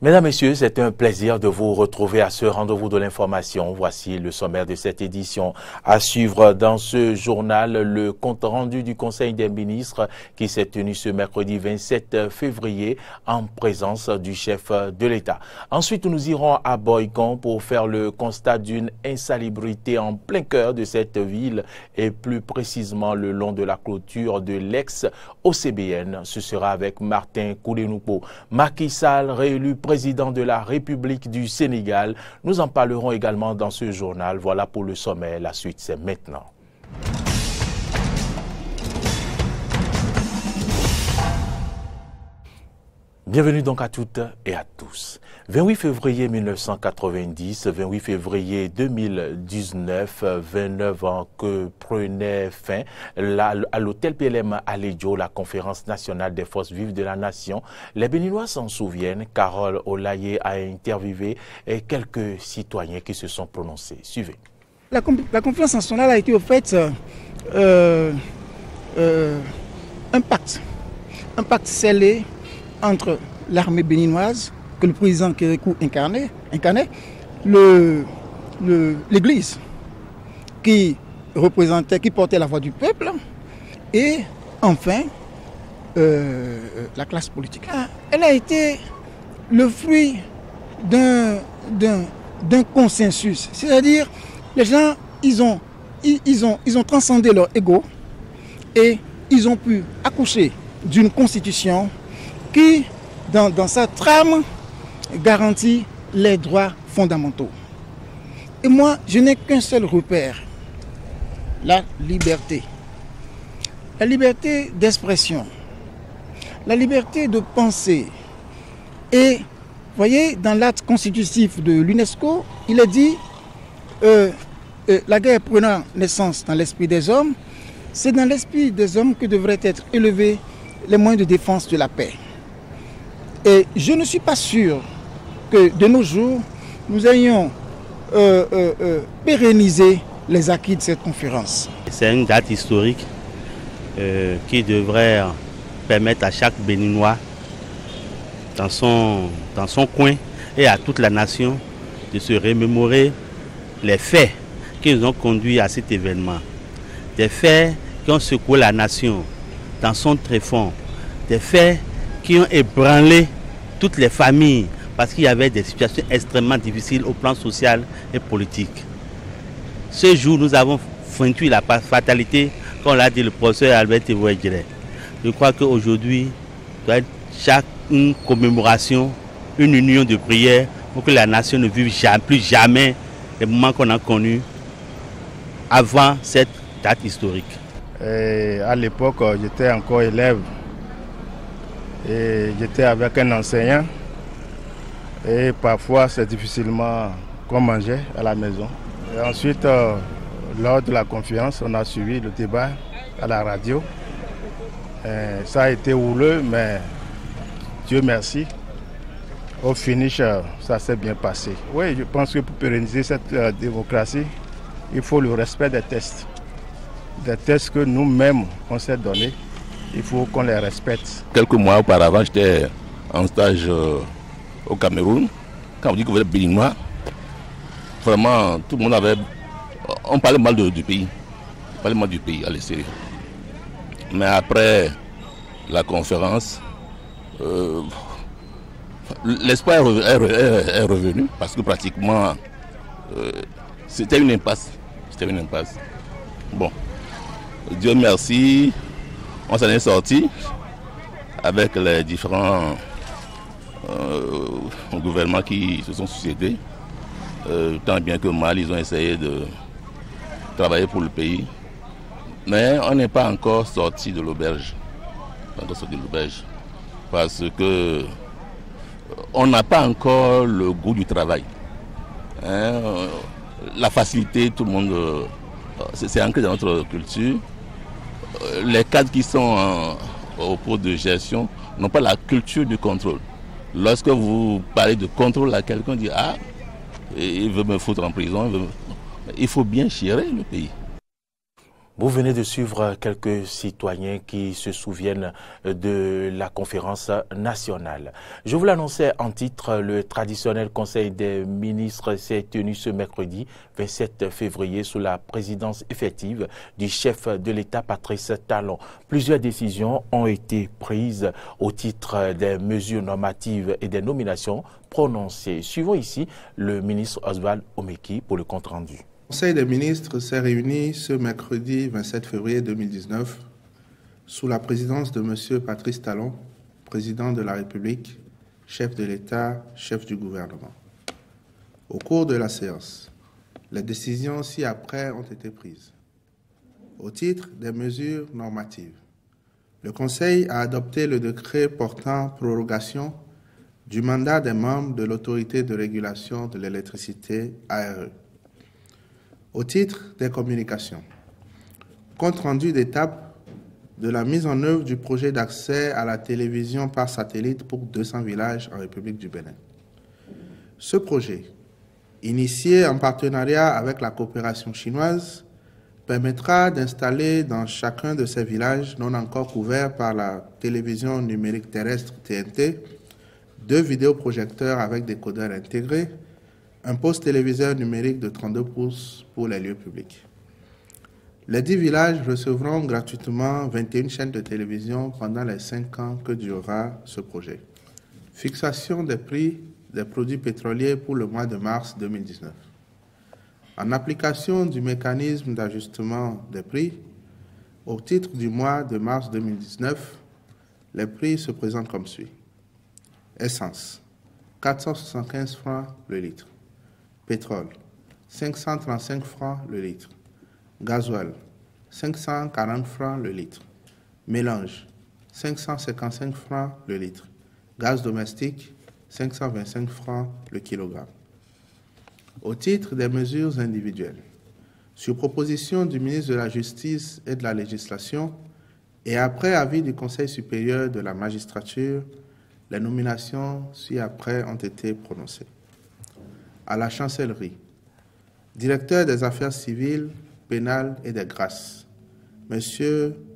Mesdames, Messieurs, c'est un plaisir de vous retrouver à ce rendez-vous de l'information. Voici le sommaire de cette édition. À suivre dans ce journal, le compte rendu du Conseil des ministres qui s'est tenu ce mercredi 27 février en présence du chef de l'État. Ensuite, nous irons à Boycon pour faire le constat d'une insalubrité en plein cœur de cette ville et plus précisément le long de la clôture de l'ex-OCBN. Ce sera avec Martin Koudenoupo. Macky Sall, réélu président de la République du Sénégal. Nous en parlerons également dans ce journal. Voilà pour le sommet. La suite, c'est maintenant. Bienvenue donc à toutes et à tous. 28 février 1990, 28 février 2019, 29 ans que prenait fin à l'hôtel PLM à Lédio, la conférence nationale des forces vives de la nation. Les Béninois s'en souviennent. Carole Olaye a interviewé quelques citoyens qui se sont prononcés. Suivez. La conférence nationale a été au fait un pacte scellé entre l'armée béninoise, que le président Kérékou incarnait, l'église qui portait la voix du peuple, et enfin la classe politique. Elle a été le fruit d'un consensus, c'est-à-dire les gens ils ont transcendé leur ego et ils ont pu accoucher d'une constitution qui, dans sa trame, garantit les droits fondamentaux. Et moi, je n'ai qu'un seul repère, la liberté. La liberté d'expression, la liberté de penser. Et, vous voyez, dans l'acte constitutif de l'UNESCO, il est dit la guerre prenant naissance dans l'esprit des hommes, c'est dans l'esprit des hommes que devraient être élevés les moyens de défense de la paix. Et je ne suis pas sûr que de nos jours, nous ayons pérennisé les acquis de cette conférence. C'est une date historique qui devrait permettre à chaque Béninois dans son coin et à toute la nation de se remémorer les faits qui nous ont conduits à cet événement. Des faits qui ont secoué la nation dans son tréfonds, des faits qui ont ébranlé toutes les familles parce qu'il y avait des situations extrêmement difficiles au plan social et politique. Ce jour, nous avons vaincu la fatalité, comme l'a dit le professeur Albert Thévoé-Djéré. Je crois qu'aujourd'hui, doit être une commémoration, une union de prière pour que la nation ne vive plus jamais les moments qu'on a connus avant cette date historique. Et à l'époque, j'étais encore élève. Et j'étais avec un enseignant et parfois c'est difficilement qu'on mangeait à la maison. Et ensuite, lors de la conférence, on a suivi le débat à la radio. Et ça a été houleux, mais Dieu merci. Au finish, ça s'est bien passé. Oui, je pense que pour pérenniser cette démocratie, il faut le respect des tests. Des tests que nous-mêmes, on s'est donnés. Il faut qu'on les respecte. Quelques mois auparavant, j'étais en stage au Cameroun. Quand on dit que vous êtes béninois, vraiment, tout le monde avait... On parlait mal du pays. On parlait mal du pays, allez, sérieux. Mais après la conférence, l'espoir est revenu parce que pratiquement, c'était une impasse. Bon, Dieu merci. On s'en est sorti avec les différents gouvernements qui se sont succédés. Tant bien que mal, ils ont essayé de travailler pour le pays. Mais on n'est pas encore sorti de l'auberge. Parce que on n'a pas encore le goût du travail. La facilité, tout le monde, c'est ancré dans notre culture. Les cadres qui sont au poste de gestion n'ont pas la culture du contrôle. Lorsque vous parlez de contrôle à quelqu'un, dit ah, il veut me foutre en prison. Il faut bien gérer le pays. Vous venez de suivre quelques citoyens qui se souviennent de la conférence nationale. Je vous l'annonçais en titre, le traditionnel Conseil des ministres s'est tenu ce mercredi 27 février sous la présidence effective du chef de l'État Patrice Talon. Plusieurs décisions ont été prises au titre des mesures normatives et des nominations prononcées. Suivons ici le ministre Oswald Omeki pour le compte-rendu. Le Conseil des ministres s'est réuni ce mercredi 27 février 2019 sous la présidence de M. Patrice Talon, président de la République, chef de l'État, chef du gouvernement. Au cours de la séance, les décisions ci-après ont été prises. Au titre des mesures normatives, le Conseil a adopté le décret portant prorogation du mandat des membres de l'autorité de régulation de l'électricité ARE. Au titre des communications, compte rendu d'étape de la mise en œuvre du projet d'accès à la télévision par satellite pour 200 villages en République du Bénin. Ce projet, initié en partenariat avec la coopération chinoise, permettra d'installer dans chacun de ces villages non encore couverts par la télévision numérique terrestre TNT, 2 vidéoprojecteurs avec décodeur intégré, un poste téléviseur numérique de 32 pouces pour les lieux publics. Les 10 villages recevront gratuitement 21 chaînes de télévision pendant les 5 ans que durera ce projet. Fixation des prix des produits pétroliers pour le mois de mars 2019. En application du mécanisme d'ajustement des prix, au titre du mois de mars 2019, les prix se présentent comme suit. Essence, 475 francs le litre. Pétrole, 535 francs le litre. Gasoil, 540 francs le litre. Mélange, 555 francs le litre. Gaz domestique, 525 francs le kilogramme. Au titre des mesures individuelles, sur proposition du ministre de la Justice et de la Législation et après avis du Conseil supérieur de la magistrature, les nominations ci-après ont été prononcées. À la chancellerie, directeur des affaires civiles, pénales et des grâces, M.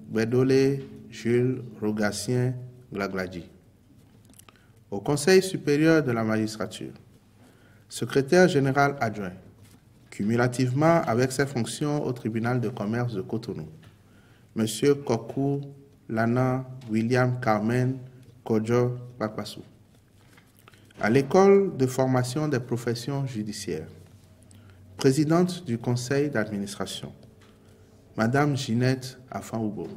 Bedole Jules Rogatien Glagladji. Au Conseil supérieur de la magistrature, secrétaire général adjoint, cumulativement avec ses fonctions au tribunal de commerce de Cotonou, M. Kokou Lana William Carmen Kodjo Papassou. À l'école de formation des professions judiciaires, présidente du conseil d'administration, Madame Ginette Afanoubo.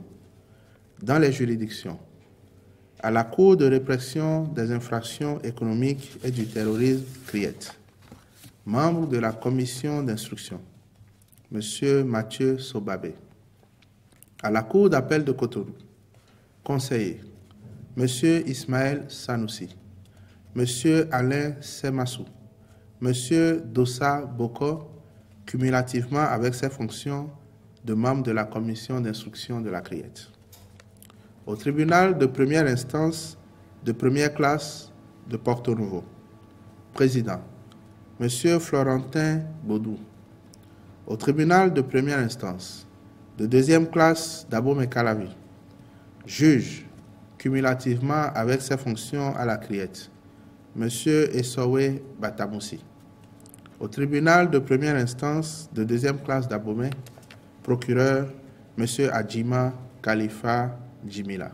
Dans les juridictions, à la Cour de répression des infractions économiques et du terrorisme, CRIET, membre de la commission d'instruction, M. Mathieu Sobabé. À la Cour d'appel de Cotonou, conseiller, M. Ismaël Sanoussi, M. Alain Semassou, M. Dossa Boko, cumulativement avec ses fonctions de membre de la commission d'instruction de la CRIET. Au tribunal de première instance de première classe de Porto Novo, président, M. Florentin Baudou. Au tribunal de première instance de deuxième classe d'Abomey-Calavi, juge, cumulativement avec ses fonctions à la CRIET, M. Essowe Batamoussi. Au tribunal de première instance de deuxième classe d'Abomey, procureur, M. Adjima Khalifa Djimila.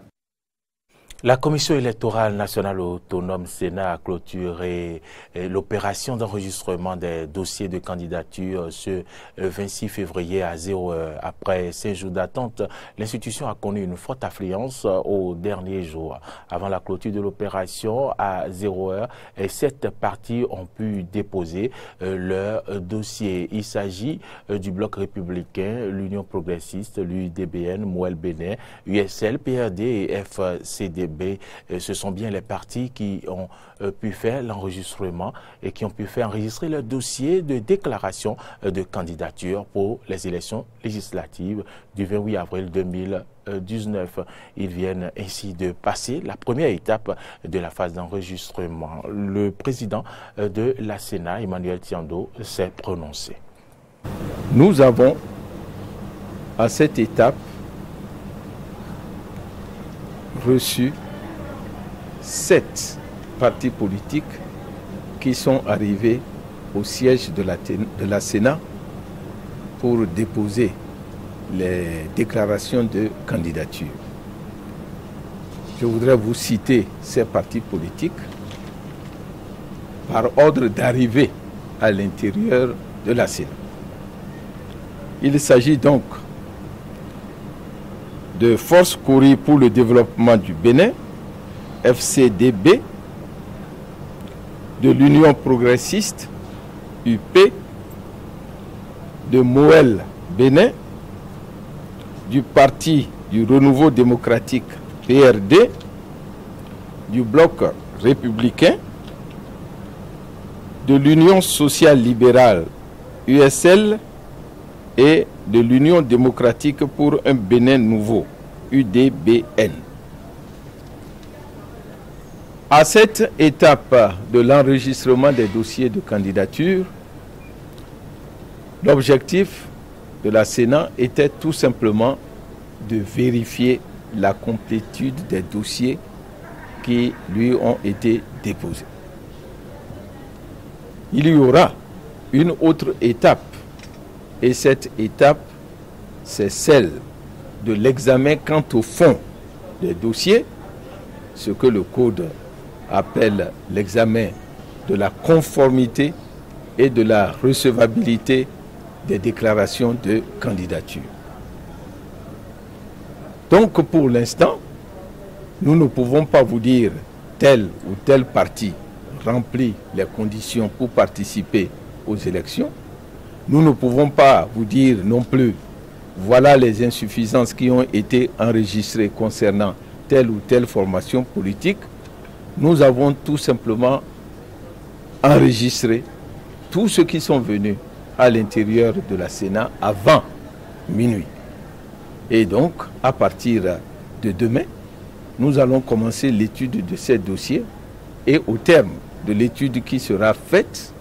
La Commission électorale nationale autonome Sénat a clôturé l'opération d'enregistrement des dossiers de candidature ce 26 février à 0 heure. Après 5 jours d'attente, l'institution a connu une forte affluence au dernier jour. Avant la clôture de l'opération à 0 heure, 7 partis ont pu déposer leur dossier. Il s'agit du Bloc républicain, l'Union progressiste, l'UDBN, Mouel Bénin, USL, PRD et FCDB. Ce sont bien les partis qui ont pu faire l'enregistrement et qui ont pu faire enregistrer leur dossier de déclaration de candidature pour les élections législatives du 28 avril 2019. Ils viennent ainsi de passer la première étape de la phase d'enregistrement. Le président de la Sénat, Emmanuel Tiando, s'est prononcé. Nous avons à cette étape, reçu 7 partis politiques qui sont arrivés au siège de la Sénat pour déposer les déclarations de candidature. Je voudrais vous citer ces partis politiques par ordre d'arrivée à l'intérieur de la Sénat. Il s'agit donc de Force Kouri pour le développement du Bénin, FCDB, de l'Union progressiste, UP, de Moël Bénin, du Parti du Renouveau démocratique, PRD, du Bloc républicain, de l'Union sociale libérale, USL, et de l'Union démocratique pour un Bénin nouveau, UDBN. À cette étape de l'enregistrement des dossiers de candidature, l'objectif de la Sénat était tout simplement de vérifier la complétude des dossiers qui lui ont été déposés. Il y aura une autre étape, et cette étape, c'est celle de l'examen quant au fond des dossiers, ce que le Code appelle l'examen de la conformité et de la recevabilité des déclarations de candidature. Donc pour l'instant, nous ne pouvons pas vous dire tel ou tel parti remplit les conditions pour participer aux élections. Nous ne pouvons pas vous dire non plus voilà les insuffisances qui ont été enregistrées concernant telle ou telle formation politique. Nous avons tout simplement enregistré tous ceux qui sont venus à l'intérieur de la Sénat avant minuit. Et donc, à partir de demain, nous allons commencer l'étude de ces dossiers et au terme de l'étude qui sera faite,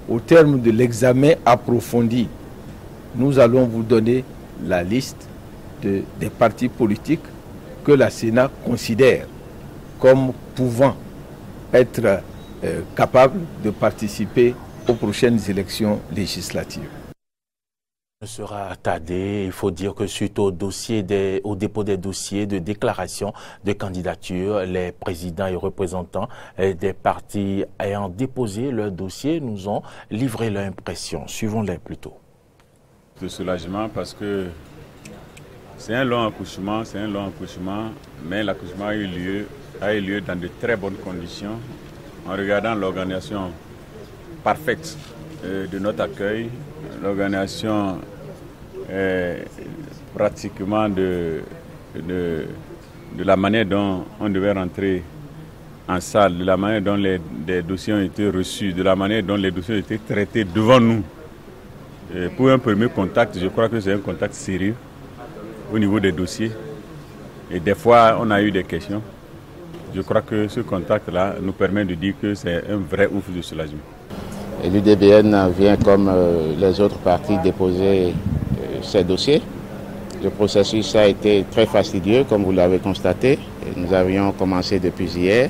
au terme de l'examen approfondi, nous allons vous donner la liste des partis politiques que la Sénat considère comme pouvant être capables de participer aux prochaines élections législatives. Ne sera tardé. Il faut dire que suite au dépôt des dossiers de déclaration de candidature, les présidents et représentants des partis ayant déposé leur dossier nous ont livré leur impression. Suivons-les plutôt. De soulagement parce que c'est un long accouchement, mais l'accouchement a eu lieu dans de très bonnes conditions en regardant l'organisation parfaite de notre accueil, l'organisation pratiquement de la manière dont on devait rentrer en salle, de la manière dont les dossiers ont été reçus, de la manière dont les dossiers ont été traités devant nous. Et pour un premier contact, je crois que c'est un contact sérieux au niveau des dossiers. Et des fois, on a eu des questions. Je crois que ce contact-là nous permet de dire que c'est un vrai ouf de soulagement. L'UDBN vient comme les autres partis déposer ces dossiers. Le processus a été très fastidieux, comme vous l'avez constaté. Nous avions commencé depuis hier,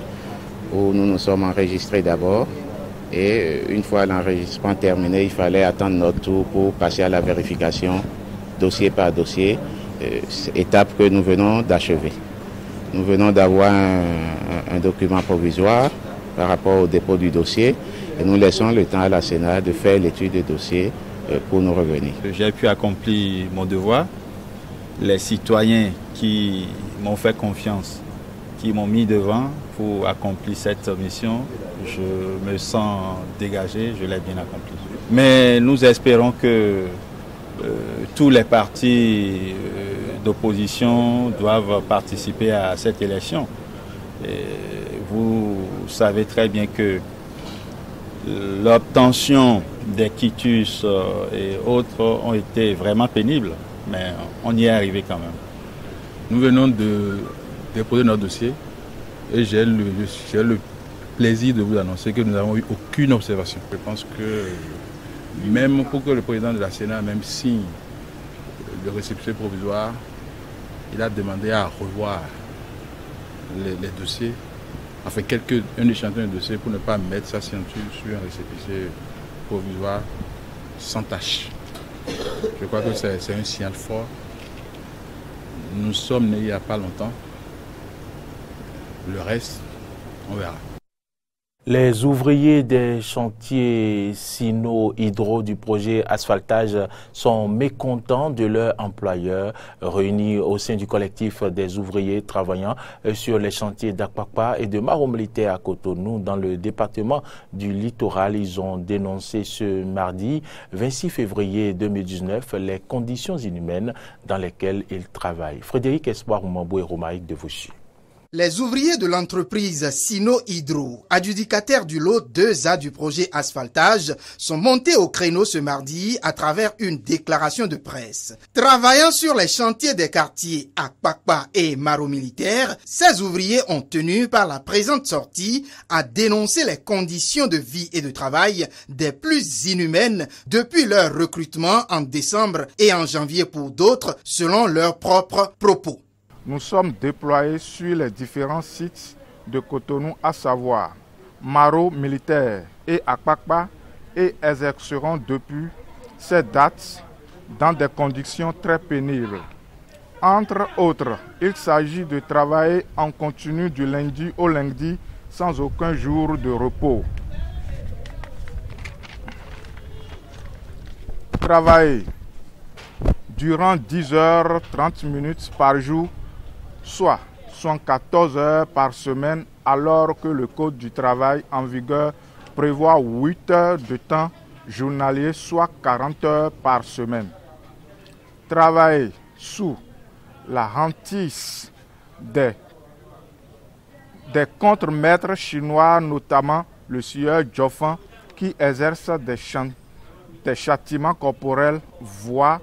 où nous nous sommes enregistrés d'abord. Et une fois l'enregistrement terminé, il fallait attendre notre tour pour passer à la vérification, dossier par dossier, étape que nous venons d'achever. Nous venons d'avoir un document provisoire par rapport au dépôt du dossier et nous laissons le temps à la Sénat de faire l'étude du dossier pour nous revenir. J'ai pu accomplir mon devoir. Les citoyens qui m'ont fait confiance, qui m'ont mis devant pour accomplir cette mission, je me sens dégagé, je l'ai bien accompli. Mais nous espérons que tous les partis d'opposition doivent participer à cette élection. Et vous savez très bien que l'obtention des quitus et autres ont été vraiment pénibles, mais on y est arrivé quand même. Nous venons de déposer notre dossier et j'ai le plaisir de vous annoncer que nous n'avons eu aucune observation. Je pense que même pour que le président de la Sénat même signe le récépissé provisoire, il a demandé à revoir les dossiers, enfin un échantillon de dossiers pour ne pas mettre sa signature sur un récépissé provisoire sans tâche. Je crois que c'est un signal fort. Nous sommes nés il n'y a pas longtemps. Le reste, on verra. Les ouvriers des chantiers Sino-Hydro du projet asphaltage sont mécontents de leur employeur. Réunis au sein du collectif des ouvriers travaillant sur les chantiers d'Akpakpa et de Maro Militaire à Cotonou dans le département du littoral. Ils ont dénoncé ce mardi 26 février 2019 les conditions inhumaines dans lesquelles ils travaillent. Frédéric Espoir Oumambou et Romaïque de Vauchy. Les ouvriers de l'entreprise Sino-Hydro, adjudicataires du lot 2A du projet asphaltage, sont montés au créneau ce mardi à travers une déclaration de presse. Travaillant sur les chantiers des quartiers Akpakpa et Maro Militaire, ces ouvriers ont tenu par la présente sortie à dénoncer les conditions de vie et de travail des plus inhumaines depuis leur recrutement en décembre et en janvier pour d'autres, selon leurs propres propos. Nous sommes déployés sur les différents sites de Cotonou, à savoir Maro Militaire et Akpakpa, et exercerons depuis cette date dans des conditions très pénibles. Entre autres, il s'agit de travailler en continu du lundi au lundi sans aucun jour de repos. Travailler durant 10h30 par jour, soit 14 heures par semaine, alors que le Code du travail en vigueur prévoit 8 heures de temps journalier, soit 40 heures par semaine. Travailler sous la hantise des contremaîtres chinois, notamment le sieur Joffan, qui exerce des châtiments corporels, voire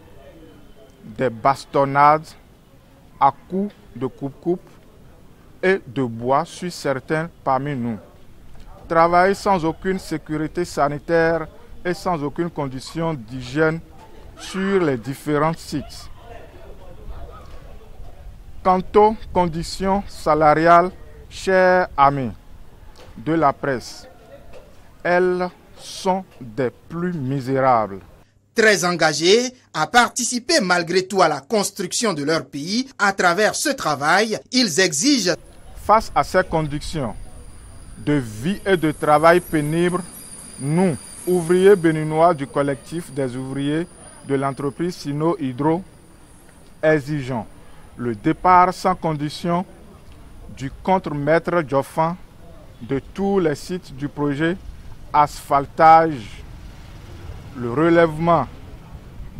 des bastonnades à coups de coupe-coupe et de bois sur certains parmi nous. Travailler sans aucune sécurité sanitaire et sans aucune condition d'hygiène sur les différents sites. Quant aux conditions salariales, chers amis de la presse, elles sont des plus misérables. Très engagés à participer malgré tout à la construction de leur pays, à travers ce travail, ils exigent. Face à ces conditions de vie et de travail pénibles, nous, ouvriers béninois du collectif des ouvriers de l'entreprise Sino-Hydro, exigeons le départ sans condition du contremaître Joffan de tous les sites du projet asphaltage, le relèvement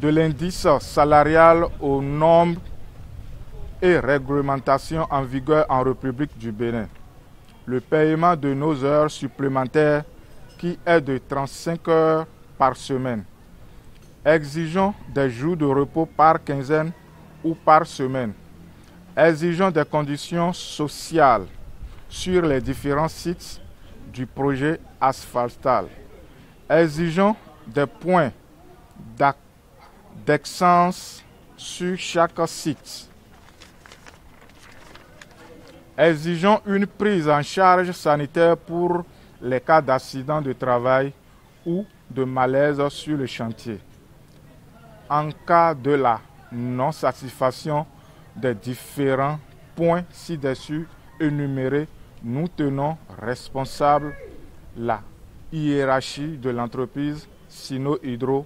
de l'indice salarial aux normes et réglementations en vigueur en République du Bénin, le paiement de nos heures supplémentaires qui est de 35 heures par semaine. Exigeons des jours de repos par quinzaine ou par semaine. Exigeons des conditions sociales sur les différents sites du projet asphaltage. Exigeons des points d'excellence sur chaque site. Exigeons une prise en charge sanitaire pour les cas d'accident de travail ou de malaise sur le chantier. En cas de la non-satisfaction des différents points ci-dessus énumérés, nous tenons responsable la hiérarchie de l'entreprise Sino-Hydro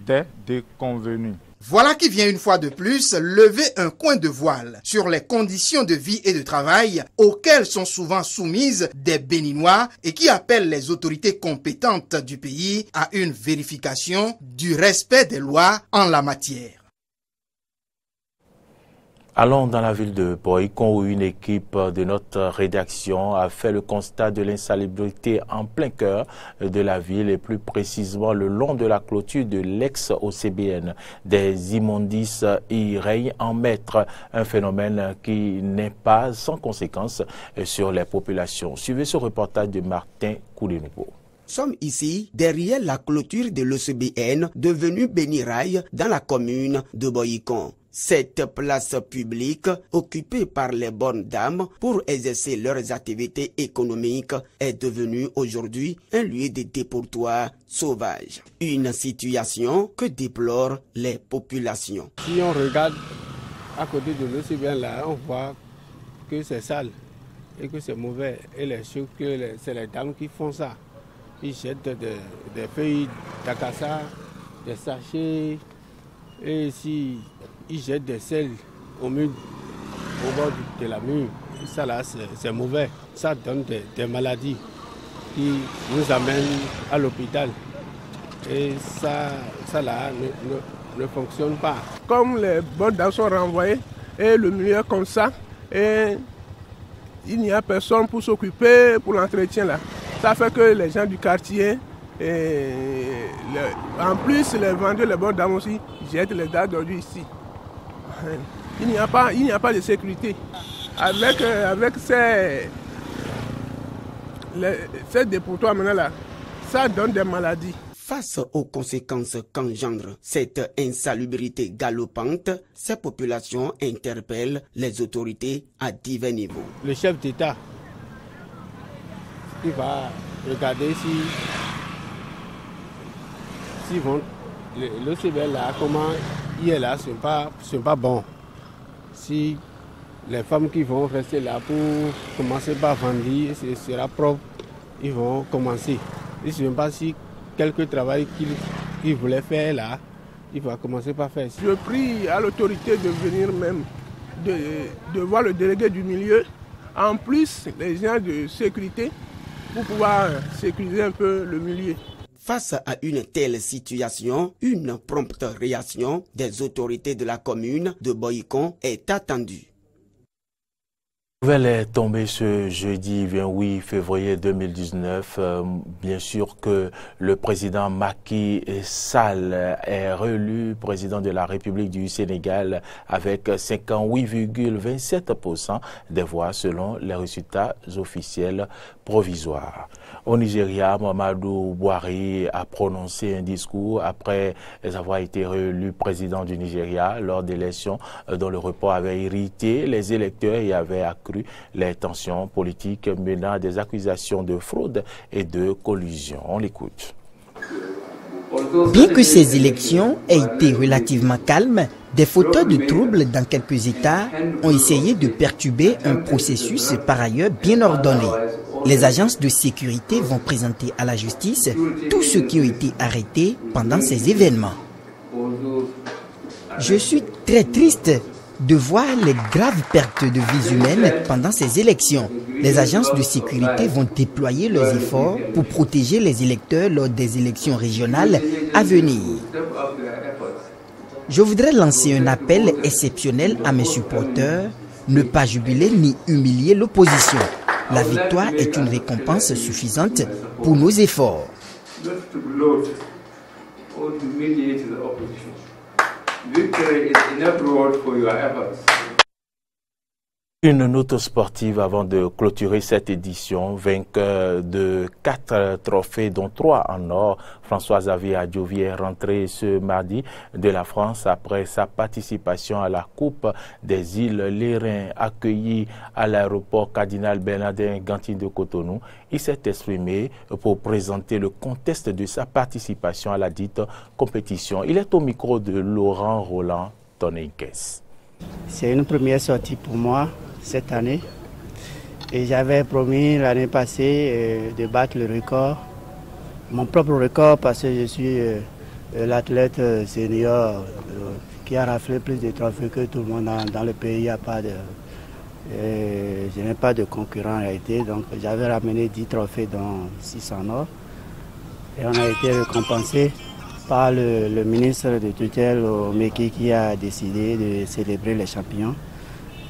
des déconvenus. Voilà qui vient une fois de plus lever un coin de voile sur les conditions de vie et de travail auxquelles sont souvent soumises des Béninois et qui appellent les autorités compétentes du pays à une vérification du respect des lois en la matière. Allons dans la ville de Boycon où une équipe de notre rédaction a fait le constat de l'insalubrité en plein cœur de la ville et plus précisément le long de la clôture de l'ex-OCBN. Des immondices y règnent en maître, un phénomène qui n'est pas sans conséquence sur les populations. Suivez ce reportage de Martin Koulinoupo. sommes ici derrière la clôture de l'OCBN devenue Bénirail dans la commune de Boyikon. Cette place publique, occupée par les bonnes dames pour exercer leurs activités économiques, est devenue aujourd'hui un lieu de dépotoir sauvage. Une situation que déplorent les populations. Si on regarde à côté de l'OCBN là, on voit que c'est sale et que c'est mauvais. Et les choses que c'est les dames qui font ça. Ils jettent des feuilles d'acassa, des sachets, et si ils jettent des sels au mur, au bord de la mur. Et ça là, c'est mauvais. Ça donne des maladies qui nous amènent à l'hôpital. Et ça là ne fonctionne pas. Comme les bonnes dames sont renvoyées et le milieu est comme ça, et il n'y a personne pour s'occuper pour l'entretien là. Ça fait que les gens du quartier, en plus les vendeurs, les bonnes dames aussi, jettent les dalles d'ordures ici. Il n'y a pas de sécurité. Avec ces dépotoirs maintenant là, ça donne des maladies. Face aux conséquences qu'engendre cette insalubrité galopante, ces populations interpellent les autorités à divers niveaux. Le chef d'État, il va regarder si l'OCBN là, comment il est là, c'est pas bon. Si les femmes qui vont rester là pour commencer par vendre, ce sera propre, ils vont commencer. Je ne sais pas si quelque travail qu'il voulait faire là, il va commencer par faire. Je prie à l'autorité de venir même, de voir le délégué du milieu, en plus les gens de sécurité, pour pouvoir sécuriser un peu le milieu. Face à une telle situation, une prompte réaction des autorités de la commune de Boyikon est attendue. La nouvelle est tombée ce jeudi 28 février 2019. Bien sûr que le président Macky Sall est réélu président de la République du Sénégal avec 58,27% des voix selon les résultats officiels provisoires. Au Nigeria, Mamadou Buhari a prononcé un discours après avoir été réélu président du Nigeria lors d'élections dont le report avait irrité les électeurs et avait accru les tensions politiques menant à des accusations de fraude et de collusion. On l'écoute. Bien que ces élections aient été relativement calmes, des fauteurs de troubles dans quelques États ont essayé de perturber un processus par ailleurs bien ordonné. Les agences de sécurité vont présenter à la justice tous ceux qui ont été arrêtés pendant ces événements. Je suis très triste de voir les graves pertes de vies humaines pendant ces élections. Les agences de sécurité vont déployer leurs efforts pour protéger les électeurs lors des élections régionales à venir. Je voudrais lancer un appel exceptionnel à mes supporters, ne pas jubiler ni humilier l'opposition. La victoire est une récompense suffisante pour nos efforts. Une note sportive avant de clôturer cette édition. Vainqueur de 4 trophées, dont 3 en or, François-Xavier Adjovi est rentré ce mardi de la France après sa participation à la Coupe des îles Lérins, accueillie à l'aéroport Cardinal Bernardin Gantin de Cotonou. Il s'est exprimé pour présenter le contexte de sa participation à la dite compétition. Il est au micro de Laurent Roland Tonnenkes. C'est une première sortie pour moi cette année et j'avais promis l'année passée de battre le record, mon propre record, parce que je suis l'athlète senior qui a raflé plus de trophées que tout le monde dans le pays. Je n'ai pas de concurrent en réalité, donc j'avais ramené 10 trophées dont 6 en or et on a été récompensé par le ministre de tutelle au Meki qui a décidé de célébrer les champions.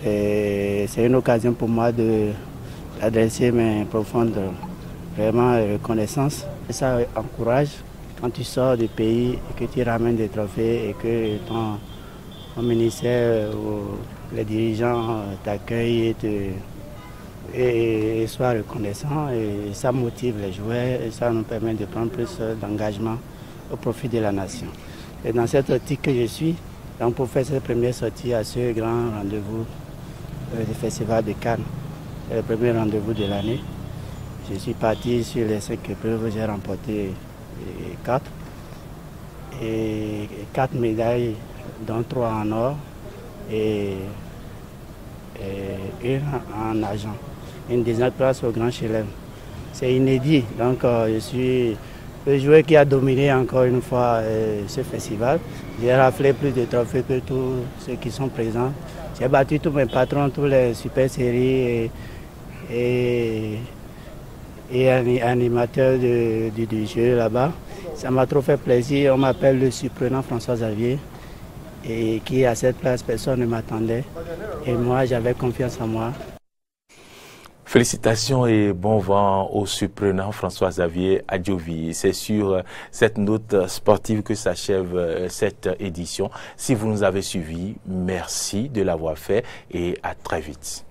C'est une occasion pour moi d'adresser mes profondes reconnaissances. Ça encourage quand tu sors du pays et que tu ramènes des trophées et que ton ministère ou les dirigeants t'accueillent et et soient reconnaissants. Et ça motive les joueurs et ça nous permet de prendre plus d'engagement au profit de la nation. Et dans cette optique que je suis, donc pour faire cette première sortie à ce grand rendez-vous du Festival de Cannes, le premier rendez-vous de l'année, je suis parti sur les 5 épreuves, j'ai remporté 4. Et 4 médailles, dont 3 en or et 1 en argent. Une deuxième place au Grand Chelem. C'est inédit, donc je suis le joueur qui a dominé encore une fois ce festival. J'ai raflé plus de trophées que tous ceux qui sont présents. J'ai battu tous mes patrons, tous les super séries et animateurs du jeu là-bas. Ça m'a trop fait plaisir. On m'appelle le surprenant François Xavier et qui à cette place, personne ne m'attendait. Et moi, j'avais confiance en moi. Félicitations et bon vent au surprenant François Xavier Adjovi. C'est sur cette note sportive que s'achève cette édition. Si vous nous avez suivis, merci de l'avoir fait et à très vite.